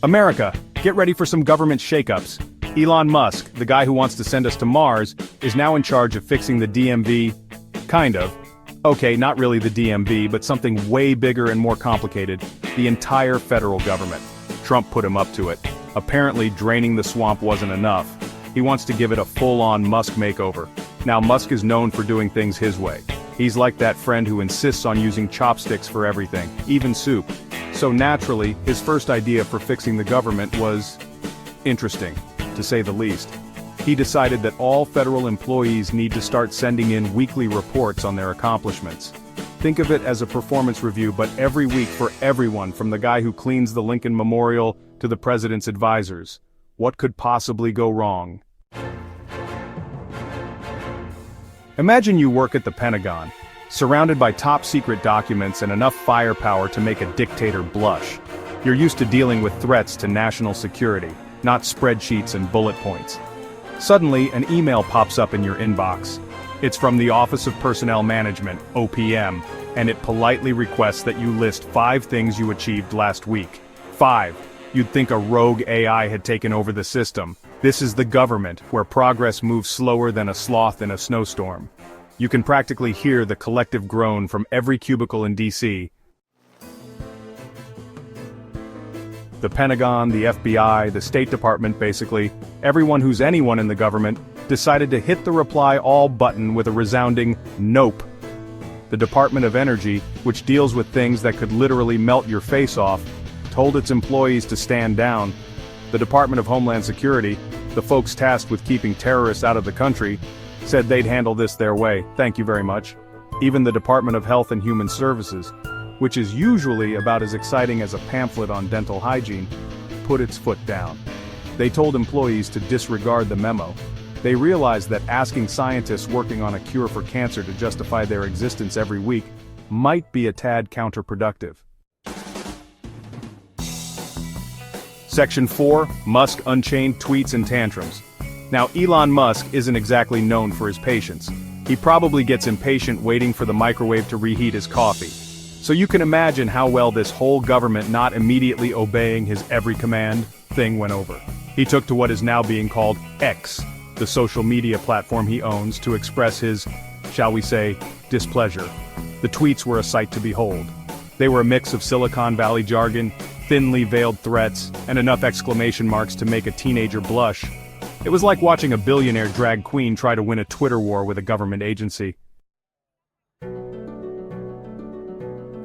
America, get ready for some government shakeups. Elon Musk, the guy who wants to send us to Mars, is now in charge of fixing the DMV. Kind of. Okay, not really the DMV, but something way bigger and more complicated. The entire federal government. Trump put him up to it. Apparently, draining the swamp wasn't enough. He wants to give it a full-on Musk makeover. Now, Musk is known for doing things his way. He's like that friend who insists on using chopsticks for everything, even soup. So naturally, his first idea for fixing the government was interesting, to say the least. He decided that all federal employees need to start sending in weekly reports on their accomplishments. Think of it as a performance review, but every week for everyone, from the guy who cleans the Lincoln Memorial to the president's advisors. What could possibly go wrong? Imagine you work at the Pentagon, surrounded by top-secret documents and enough firepower to make a dictator blush. You're used to dealing with threats to national security, not spreadsheets and bullet points. Suddenly, an email pops up in your inbox. It's from the Office of Personnel Management, OPM, and it politely requests that you list 5 things you achieved last week. 5. You'd think a rogue AI had taken over the system. This is the government, where progress moves slower than a sloth in a snowstorm. You can practically hear the collective groan from every cubicle in DC. The Pentagon, the FBI, the State Department, basically, everyone who's anyone in the government, decided to hit the reply all button with a resounding nope. The Department of Energy, which deals with things that could literally melt your face off, told its employees to stand down. The Department of Homeland Security, the folks tasked with keeping terrorists out of the country, said they'd handle this their way, thank you very much. Even the Department of Health and Human Services, which is usually about as exciting as a pamphlet on dental hygiene, put its foot down. They told employees to disregard the memo. They realized that asking scientists working on a cure for cancer to justify their existence every week might be a tad counterproductive. Section 4, Musk Unchained Tweets and Tantrums. Now, Elon Musk isn't exactly known for his patience. He probably gets impatient waiting for the microwave to reheat his coffee. So you can imagine how well this whole government not immediately obeying his every command thing went over. He took to what is now being called X, the social media platform he owns, to express his, shall we say, displeasure. The tweets were a sight to behold. They were a mix of Silicon Valley jargon, thinly veiled threats, and enough exclamation marks to make a teenager blush. It was like watching a billionaire drag queen try to win a Twitter war with a government agency.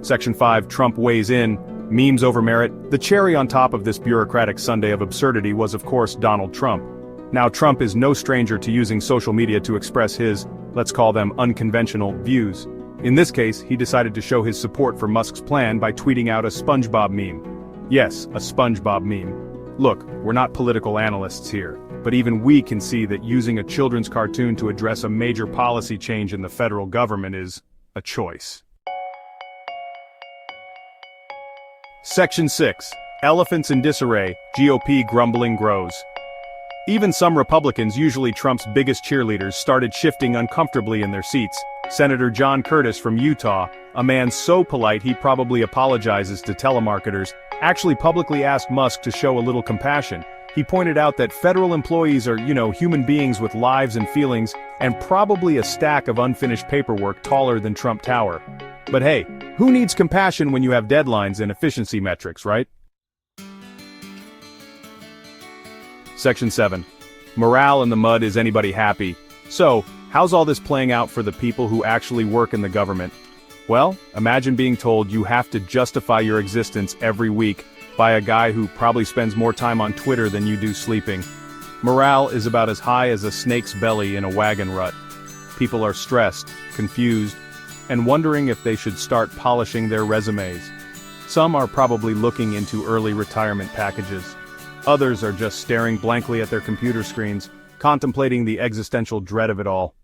Section 5, Trump weighs in, memes over merit. The cherry on top of this bureaucratic sundae of absurdity was, of course, Donald Trump. Now, Trump is no stranger to using social media to express his, let's call them unconventional, views. In this case, he decided to show his support for Musk's plan by tweeting out a SpongeBob meme. Yes, a SpongeBob meme. Look, we're not political analysts here, but even we can see that using a children's cartoon to address a major policy change in the federal government is a choice. Section 6, Elephants in Disarray, GOP Grumbling Grows. Even some Republicans, usually Trump's biggest cheerleaders, started shifting uncomfortably in their seats. Senator John Curtis from Utah, a man so polite he probably apologizes to telemarketers, actually publicly asked Musk to show a little compassion. He pointed out that federal employees are, human beings with lives and feelings, and probably a stack of unfinished paperwork taller than Trump Tower. But hey, who needs compassion when you have deadlines and efficiency metrics, right? Section 7. Morale in the mud. Is anybody happy? So, how's all this playing out for the people who actually work in the government? Well, imagine being told you have to justify your existence every week by a guy who probably spends more time on Twitter than you do sleeping. Morale is about as high as a snake's belly in a wagon rut. People are stressed, confused, and wondering if they should start polishing their resumes. Some are probably looking into early retirement packages. Others are just staring blankly at their computer screens, contemplating the existential dread of it all.